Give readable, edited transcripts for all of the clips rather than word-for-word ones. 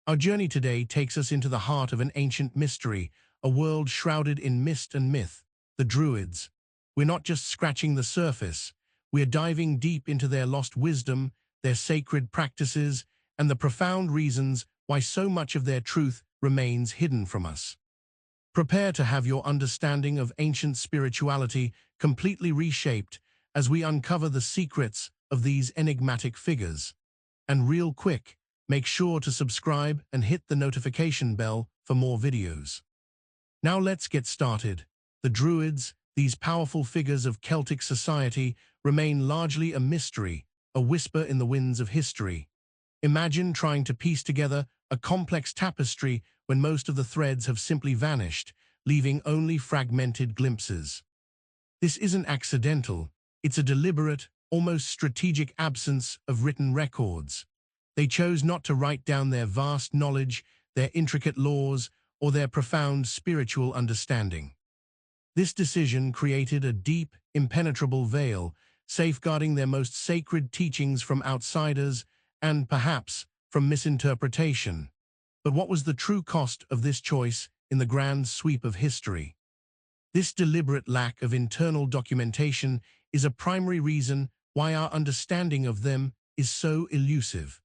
Our journey today takes us into the heart of an ancient mystery, a world shrouded in mist and myth, the Druids. We're not just scratching the surface, we're diving deep into their lost wisdom, their sacred practices, and the profound reasons why so much of their truth remains hidden from us. Prepare to have your understanding of ancient spirituality completely reshaped as we uncover the secrets of these enigmatic figures. And real quick, make sure to subscribe and hit the notification bell for more videos. Now let's get started. The Druids, these powerful figures of Celtic society, remain largely a mystery, a whisper in the winds of history. Imagine trying to piece together a complex tapestry when most of the threads have simply vanished, leaving only fragmented glimpses. This isn't accidental, it's a deliberate, almost strategic absence of written records. They chose not to write down their vast knowledge, their intricate laws, or their profound spiritual understanding. This decision created a deep, impenetrable veil, safeguarding their most sacred teachings from outsiders and, perhaps, from misinterpretation. But what was the true cost of this choice in the grand sweep of history? This deliberate lack of internal documentation is a primary reason why our understanding of them is so elusive.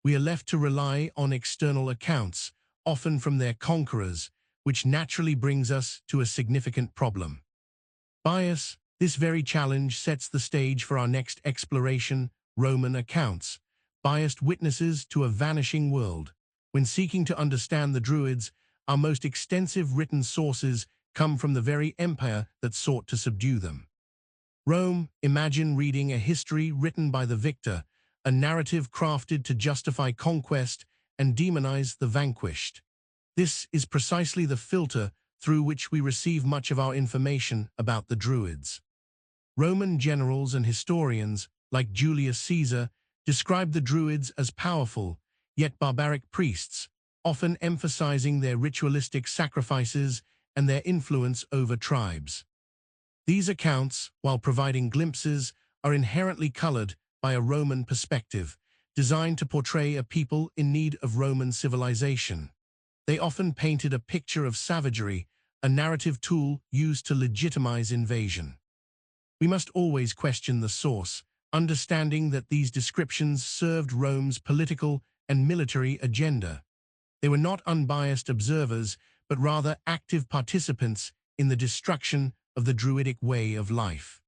We are left to rely on external accounts, often from their conquerors, which naturally brings us to a significant problem. Bias. This very challenge sets the stage for our next exploration: Roman accounts, biased witnesses to a vanishing world. When seeking to understand the Druids, our most extensive written sources come from the very empire that sought to subdue them. Rome. Imagine reading a history written by the victor, a narrative crafted to justify conquest and demonize the vanquished. This is precisely the filter through which we receive much of our information about the Druids. Roman generals and historians, like Julius Caesar, described the Druids as powerful, yet barbaric priests, often emphasizing their ritualistic sacrifices and their influence over tribes. These accounts, while providing glimpses, are inherently colored by a Roman perspective, designed to portray a people in need of Roman civilization. They often painted a picture of savagery, a narrative tool used to legitimize invasion. We must always question the source, understanding that these descriptions served Rome's political and military agenda. They were not unbiased observers, but rather active participants in the destruction of the Druidic way of life.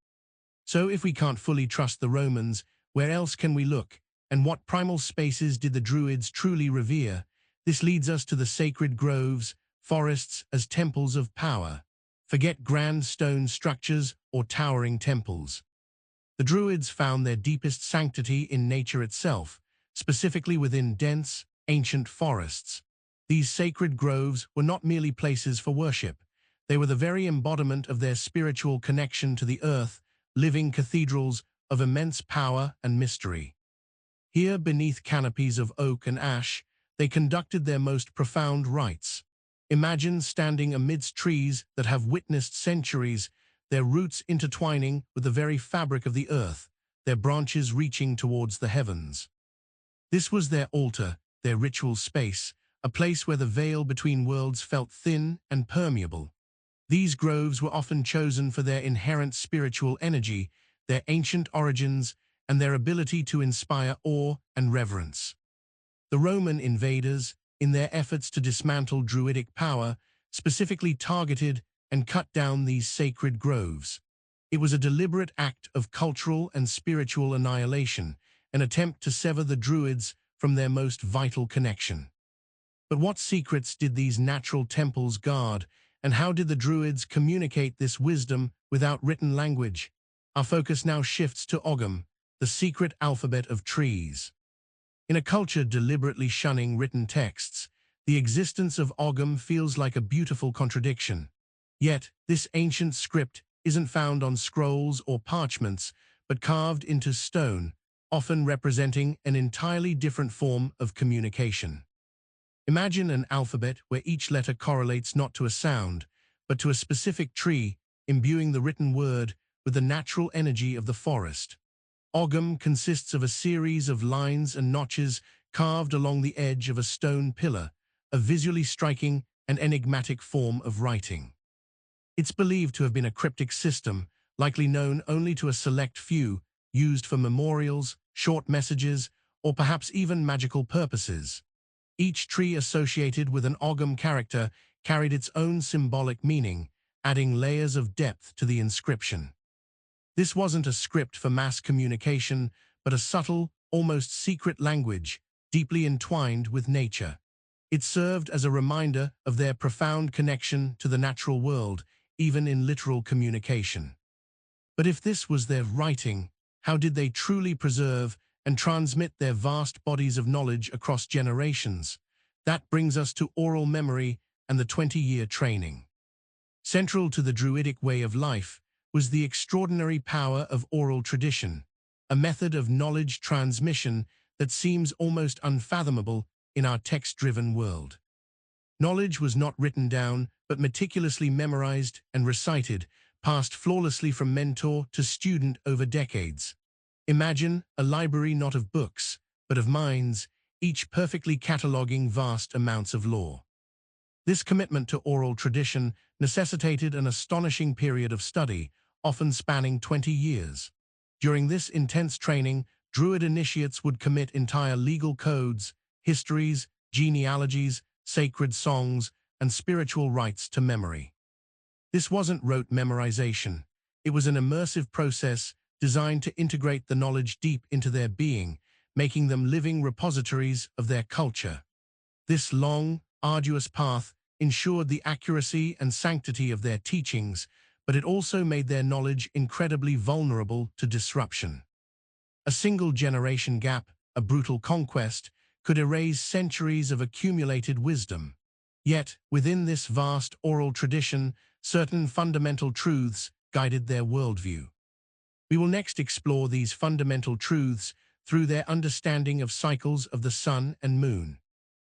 So if we can't fully trust the Romans, where else can we look? And what primal spaces did the Druids truly revere? This leads us to the sacred groves, forests as temples of power. Forget grand stone structures or towering temples. The Druids found their deepest sanctity in nature itself, specifically within dense, ancient forests. These sacred groves were not merely places for worship. They were the very embodiment of their spiritual connection to the earth, living cathedrals of immense power and mystery. Here, beneath canopies of oak and ash, they conducted their most profound rites. Imagine standing amidst trees that have witnessed centuries, their roots intertwining with the very fabric of the earth, their branches reaching towards the heavens. This was their altar, their ritual space, a place where the veil between worlds felt thin and permeable. These groves were often chosen for their inherent spiritual energy, their ancient origins, and their ability to inspire awe and reverence. The Roman invaders, in their efforts to dismantle Druidic power, specifically targeted and cut down these sacred groves. It was a deliberate act of cultural and spiritual annihilation, an attempt to sever the Druids from their most vital connection. But what secrets did these natural temples guard, and how did the Druids communicate this wisdom without written language? Our focus now shifts to Ogham, the secret alphabet of trees. In a culture deliberately shunning written texts, the existence of Ogham feels like a beautiful contradiction. Yet, this ancient script isn't found on scrolls or parchments, but carved into stone, often representing an entirely different form of communication. Imagine an alphabet where each letter correlates not to a sound, but to a specific tree, imbuing the written word with the natural energy of the forest. Ogham consists of a series of lines and notches carved along the edge of a stone pillar, a visually striking and enigmatic form of writing. It's believed to have been a cryptic system, likely known only to a select few, used for memorials, short messages, or perhaps even magical purposes. Each tree associated with an Ogham character carried its own symbolic meaning, adding layers of depth to the inscription. This wasn't a script for mass communication, but a subtle, almost secret language, deeply entwined with nature. It served as a reminder of their profound connection to the natural world, even in literal communication. But if this was their writing, how did they truly preserve and transmit their vast bodies of knowledge across generations? That brings us to oral memory and the 20-year training. Central to the Druidic way of life was the extraordinary power of oral tradition, a method of knowledge transmission that seems almost unfathomable in our text-driven world. Knowledge was not written down, but meticulously memorized and recited, passed flawlessly from mentor to student over decades. Imagine a library not of books, but of minds, each perfectly cataloging vast amounts of lore. This commitment to oral tradition necessitated an astonishing period of study, often spanning 20 years. During this intense training, Druid initiates would commit entire legal codes, histories, genealogies, sacred songs, and spiritual rites to memory. This wasn't rote memorization. It was an immersive process designed to integrate the knowledge deep into their being, making them living repositories of their culture. This long, arduous path ensured the accuracy and sanctity of their teachings, but it also made their knowledge incredibly vulnerable to disruption. A single generation gap, a brutal conquest, could erase centuries of accumulated wisdom. Yet, within this vast oral tradition, certain fundamental truths guided their worldview. We will next explore these fundamental truths through their understanding of cycles of the sun and moon.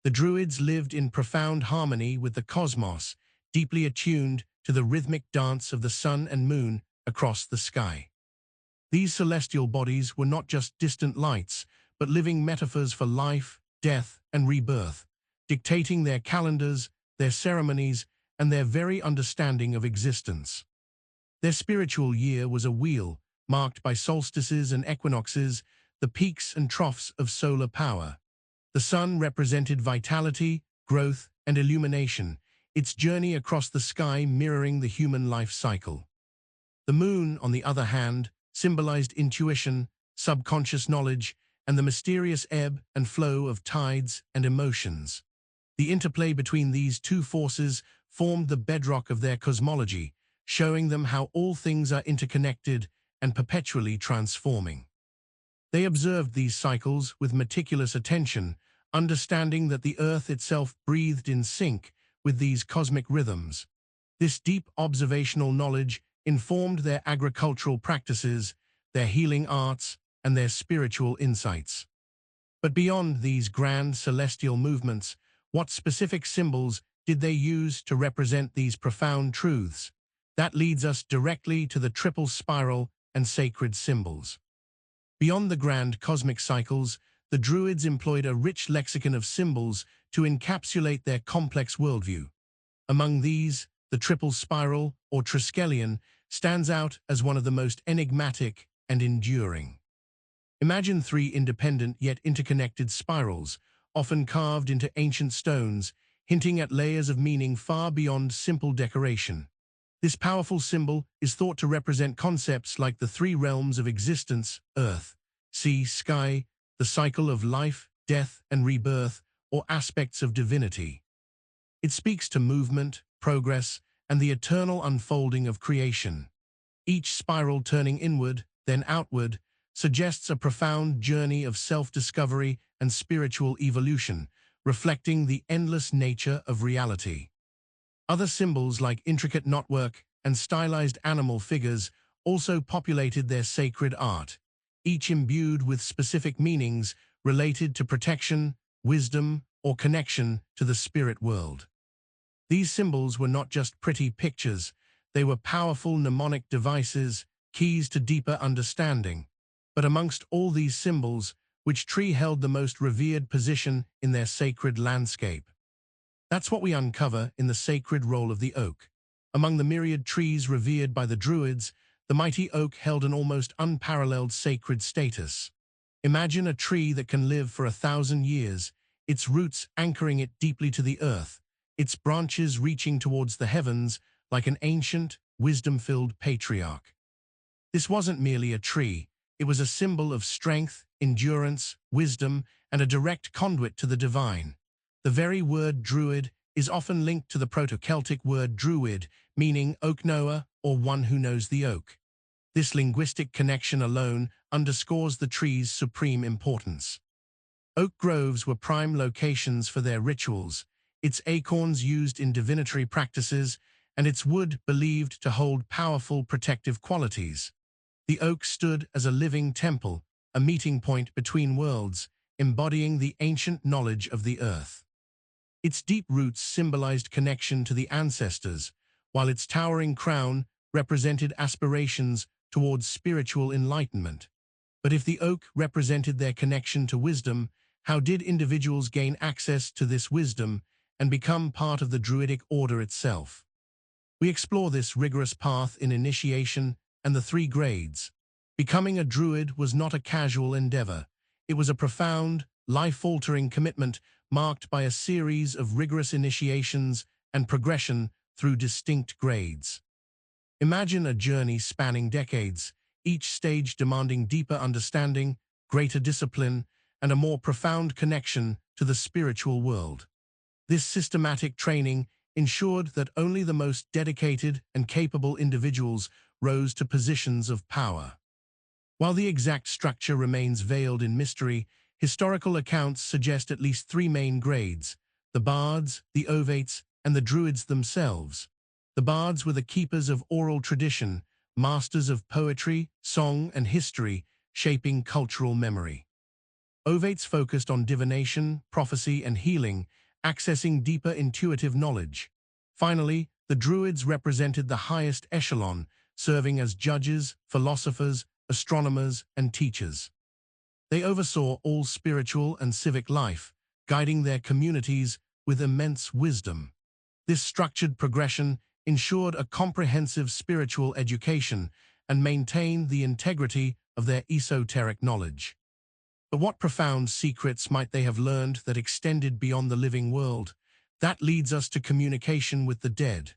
The Druids lived in profound harmony with the cosmos, deeply attuned to the rhythmic dance of the sun and moon across the sky. These celestial bodies were not just distant lights, but living metaphors for life, death, and rebirth, dictating their calendars, their ceremonies, and their very understanding of existence. Their spiritual year was a wheel, marked by solstices and equinoxes, the peaks and troughs of solar power. The sun represented vitality, growth, and illumination, its journey across the sky mirroring the human life cycle. The moon, on the other hand, symbolized intuition, subconscious knowledge, and the mysterious ebb and flow of tides and emotions. The interplay between these two forces formed the bedrock of their cosmology, showing them how all things are interconnected and perpetually transforming. They observed these cycles with meticulous attention, understanding that the earth itself breathed in sync with these cosmic rhythms. This deep observational knowledge informed their agricultural practices, their healing arts, and their spiritual insights. But beyond these grand celestial movements, what specific symbols did they use to represent these profound truths? That leads us directly to the triple spiral and sacred symbols. Beyond the grand cosmic cycles, the Druids employed a rich lexicon of symbols to encapsulate their complex worldview. Among these, the triple spiral, or Triskelion, stands out as one of the most enigmatic and enduring. Imagine three independent yet interconnected spirals, often carved into ancient stones, hinting at layers of meaning far beyond simple decoration. This powerful symbol is thought to represent concepts like the three realms of existence: earth, sea, sky, the cycle of life, death, and rebirth, or aspects of divinity. It speaks to movement, progress, and the eternal unfolding of creation. Each spiral turning inward, then outward, suggests a profound journey of self-discovery and spiritual evolution, reflecting the endless nature of reality. Other symbols like intricate knotwork and stylized animal figures also populated their sacred art, each imbued with specific meanings related to protection, wisdom, or connection to the spirit world. These symbols were not just pretty pictures, they were powerful mnemonic devices, keys to deeper understanding. But amongst all these symbols, which tree held the most revered position in their sacred landscape. That's what we uncover in the sacred role of the oak. Among the myriad trees revered by the Druids, the mighty oak held an almost unparalleled sacred status. Imagine a tree that can live for 1,000 years, its roots anchoring it deeply to the earth, its branches reaching towards the heavens like an ancient, wisdom-filled patriarch. This wasn't merely a tree, it was a symbol of strength, endurance, wisdom, and a direct conduit to the divine. The very word druid is often linked to the Proto-Celtic word druid, meaning oak knower or one who knows the oak. This linguistic connection alone underscores the tree's supreme importance. Oak groves were prime locations for their rituals, its acorns used in divinatory practices, and its wood believed to hold powerful protective qualities. The oak stood as a living temple, a meeting point between worlds, embodying the ancient knowledge of the earth. Its deep roots symbolized connection to the ancestors, while its towering crown represented aspirations towards spiritual enlightenment. But if the oak represented their connection to wisdom, how did individuals gain access to this wisdom and become part of the Druidic order itself? We explore this rigorous path in initiation and the 3 grades. Becoming a Druid was not a casual endeavor. It was a profound, life-altering commitment marked by a series of rigorous initiations and progression through distinct grades. Imagine a journey spanning decades, each stage demanding deeper understanding, greater discipline, and a more profound connection to the spiritual world. This systematic training ensured that only the most dedicated and capable individuals rose to positions of power. While the exact structure remains veiled in mystery, historical accounts suggest at least 3 main grades: the bards, the ovates, and the druids themselves. The bards were the keepers of oral tradition, masters of poetry, song, and history, shaping cultural memory. Ovates focused on divination, prophecy, and healing, accessing deeper intuitive knowledge. Finally, the druids represented the highest echelon, serving as judges, philosophers, astronomers, and teachers. They oversaw all spiritual and civic life, guiding their communities with immense wisdom. This structured progression ensured a comprehensive spiritual education and maintained the integrity of their esoteric knowledge. But what profound secrets might they have learned that extended beyond the living world? That leads us to communication with the dead.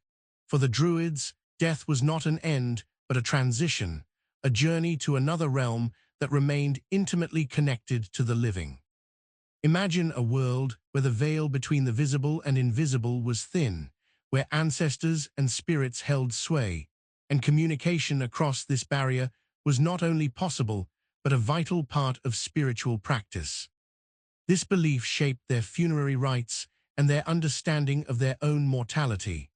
For the Druids, death was not an end, but a transition, a journey to another realm that remained intimately connected to the living. Imagine a world where the veil between the visible and invisible was thin, where ancestors and spirits held sway, and communication across this barrier was not only possible, but a vital part of spiritual practice. This belief shaped their funerary rites and their understanding of their own mortality.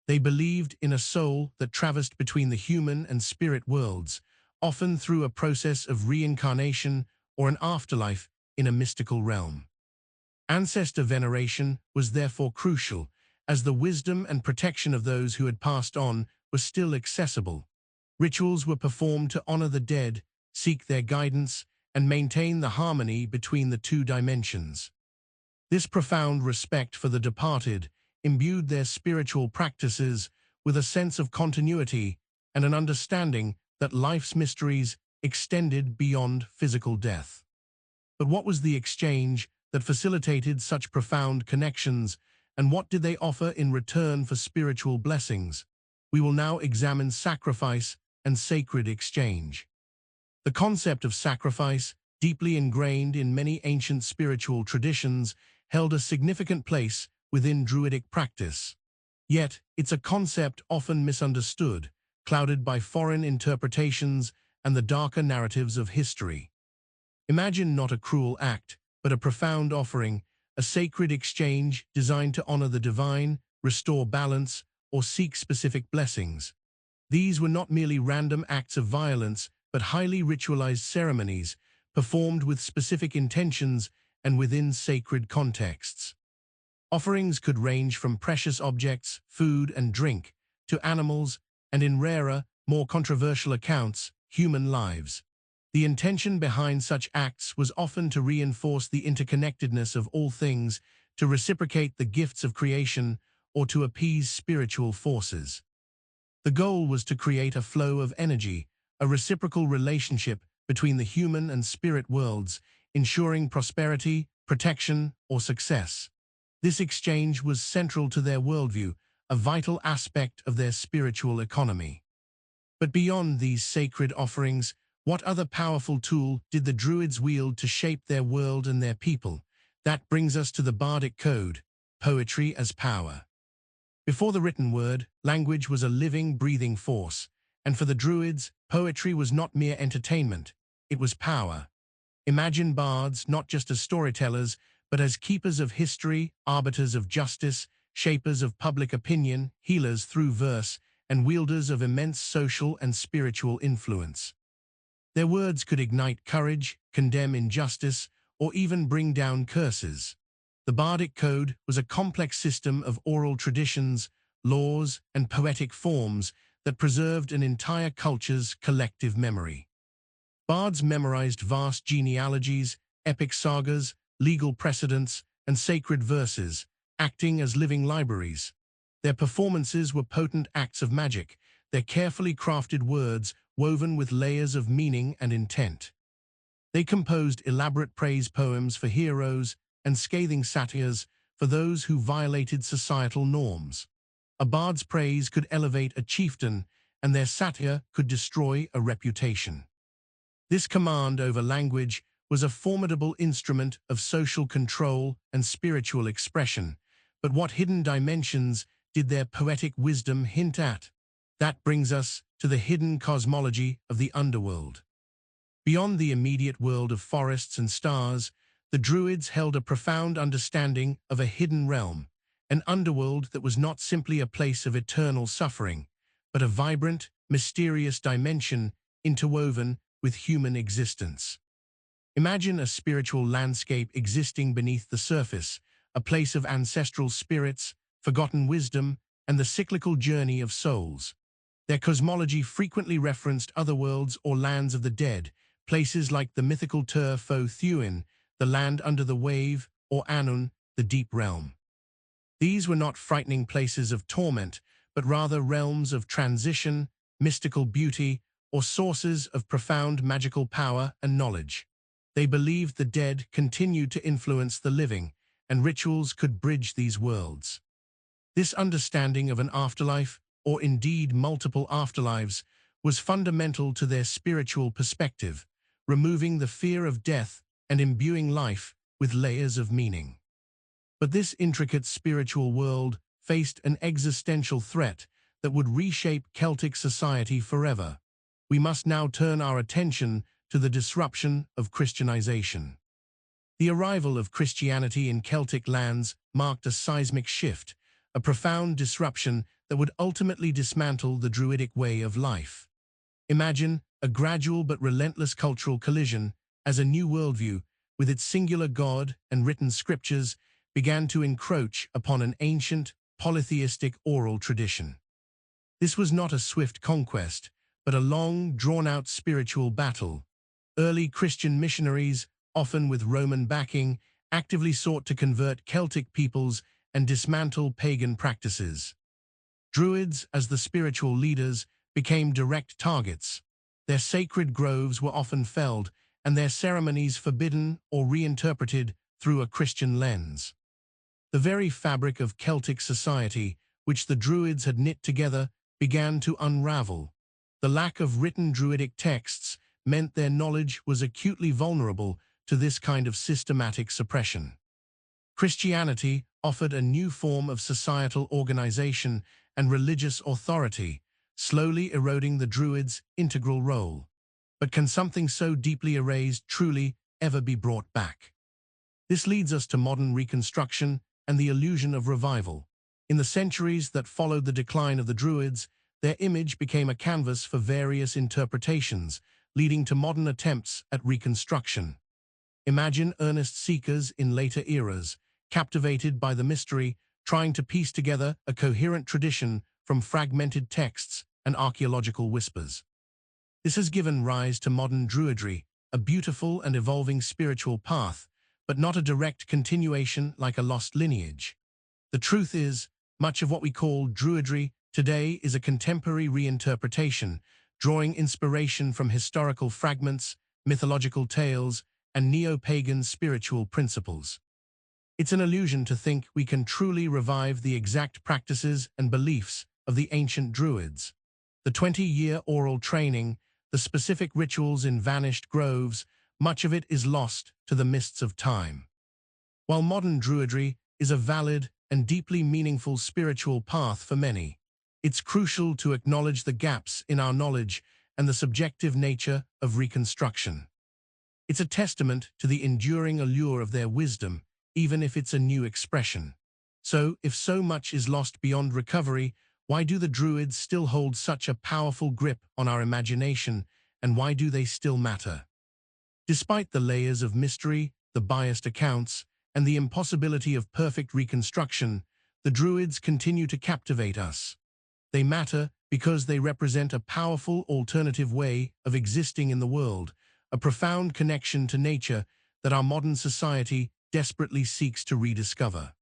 They believed in a soul that traversed between the human and spirit worlds, often through a process of reincarnation or an afterlife in a mystical realm. Ancestor veneration was therefore crucial, as the wisdom and protection of those who had passed on was still accessible. Rituals were performed to honor the dead, seek their guidance, and maintain the harmony between the 2 dimensions. This profound respect for the departed imbued their spiritual practices with a sense of continuity and an understanding that life's mysteries extended beyond physical death. But what was the exchange that facilitated such profound connections, and what did they offer in return for spiritual blessings? We will now examine sacrifice and sacred exchange. The concept of sacrifice, deeply ingrained in many ancient spiritual traditions, held a significant place within Druidic practice. Yet, it's a concept often misunderstood, clouded by foreign interpretations and the darker narratives of history. Imagine not a cruel act, but a profound offering, a sacred exchange designed to honor the divine, restore balance, or seek specific blessings. These were not merely random acts of violence, but highly ritualized ceremonies, performed with specific intentions and within sacred contexts. Offerings could range from precious objects, food and drink, to animals, and in rarer, more controversial accounts, human lives. The intention behind such acts was often to reinforce the interconnectedness of all things, to reciprocate the gifts of creation, or to appease spiritual forces. The goal was to create a flow of energy, a reciprocal relationship between the human and spirit worlds, ensuring prosperity, protection, or success. This exchange was central to their worldview, a vital aspect of their spiritual economy. But beyond these sacred offerings, what other powerful tool did the Druids wield to shape their world and their people? That brings us to the bardic code, poetry as power. Before the written word, language was a living, breathing force, and for the Druids, poetry was not mere entertainment, it was power. Imagine bards not just as storytellers, but as keepers of history, arbiters of justice, shapers of public opinion, healers through verse, and wielders of immense social and spiritual influence. Their words could ignite courage, condemn injustice, or even bring down curses. The bardic code was a complex system of oral traditions, laws, and poetic forms that preserved an entire culture's collective memory. Bards memorized vast genealogies, epic sagas, legal precedents, and sacred verses, acting as living libraries. Their performances were potent acts of magic, their carefully crafted words woven with layers of meaning and intent. They composed elaborate praise poems for heroes and scathing satires for those who violated societal norms. A bard's praise could elevate a chieftain, and their satire could destroy a reputation. This command over language was a formidable instrument of social control and spiritual expression, but what hidden dimensions did their poetic wisdom hint at? That brings us to the hidden cosmology of the underworld. Beyond the immediate world of forests and stars, the Druids held a profound understanding of a hidden realm, an underworld that was not simply a place of eternal suffering, but a vibrant, mysterious dimension interwoven with human existence. Imagine a spiritual landscape existing beneath the surface, a place of ancestral spirits, forgotten wisdom, and the cyclical journey of souls. Their cosmology frequently referenced other worlds or lands of the dead, places like the mythical Tur Fo Thuin, the land under the wave, or Anun, the deep realm. These were not frightening places of torment, but rather realms of transition, mystical beauty, or sources of profound magical power and knowledge. They believed the dead continued to influence the living, and rituals could bridge these worlds. This understanding of an afterlife, or indeed multiple afterlives, was fundamental to their spiritual perspective, removing the fear of death and imbuing life with layers of meaning. But this intricate spiritual world faced an existential threat that would reshape Celtic society forever. We must now turn our attention to the disruption of Christianization. The arrival of Christianity in Celtic lands marked a seismic shift, a profound disruption that would ultimately dismantle the Druidic way of life. Imagine a gradual but relentless cultural collision as a new worldview, with its singular God and written scriptures, began to encroach upon an ancient, polytheistic oral tradition. This was not a swift conquest, but a long, drawn-out spiritual battle. Early Christian missionaries, often with Roman backing, actively sought to convert Celtic peoples and dismantle pagan practices. Druids, as the spiritual leaders, became direct targets. Their sacred groves were often felled, and their ceremonies forbidden or reinterpreted through a Christian lens. The very fabric of Celtic society, which the Druids had knit together, began to unravel. The lack of written Druidic texts meant their knowledge was acutely vulnerable to this kind of systematic suppression. Christianity offered a new form of societal organization and religious authority, slowly eroding the Druids' integral role. But can something so deeply erased truly ever be brought back? This leads us to modern reconstruction and the illusion of revival. In the centuries that followed the decline of the Druids, their image became a canvas for various interpretations, leading to modern attempts at reconstruction. Imagine earnest seekers in later eras, captivated by the mystery, trying to piece together a coherent tradition from fragmented texts and archaeological whispers. This has given rise to modern Druidry, a beautiful and evolving spiritual path, but not a direct continuation like a lost lineage. The truth is, much of what we call Druidry today is a contemporary reinterpretation, drawing inspiration from historical fragments, mythological tales, and neo-pagan spiritual principles. It's an illusion to think we can truly revive the exact practices and beliefs of the ancient Druids. The 20-year oral training, the specific rituals in vanished groves, much of it is lost to the mists of time. While modern Druidry is a valid and deeply meaningful spiritual path for many, it's crucial to acknowledge the gaps in our knowledge and the subjective nature of reconstruction. It's a testament to the enduring allure of their wisdom, even if it's a new expression. So, if so much is lost beyond recovery, why do the Druids still hold such a powerful grip on our imagination, and why do they still matter? Despite the layers of mystery, the biased accounts, and the impossibility of perfect reconstruction, the Druids continue to captivate us. They matter because they represent a powerful alternative way of existing in the world, a profound connection to nature that our modern society desperately seeks to rediscover.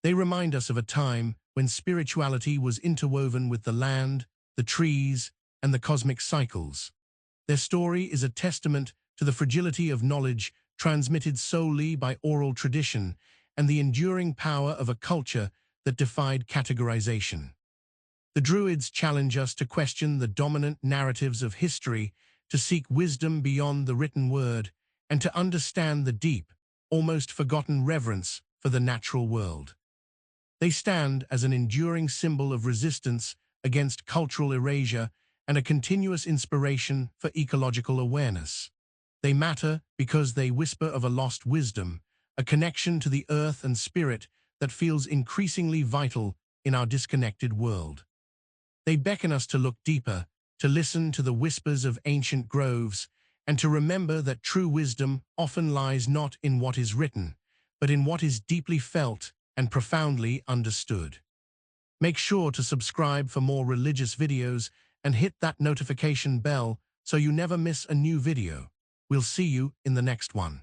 They remind us of a time when spirituality was interwoven with the land, the trees, and the cosmic cycles. Their story is a testament to the fragility of knowledge transmitted solely by oral tradition and the enduring power of a culture that defied categorization. The Druids challenge us to question the dominant narratives of history, to seek wisdom beyond the written word, and to understand the deep, almost forgotten reverence for the natural world. They stand as an enduring symbol of resistance against cultural erasure and a continuous inspiration for ecological awareness. They matter because they whisper of a lost wisdom, a connection to the earth and spirit that feels increasingly vital in our disconnected world. They beckon us to look deeper, to listen to the whispers of ancient groves, and to remember that true wisdom often lies not in what is written, but in what is deeply felt and profoundly understood. Make sure to subscribe for more religious videos and hit that notification bell so you never miss a new video. We'll see you in the next one.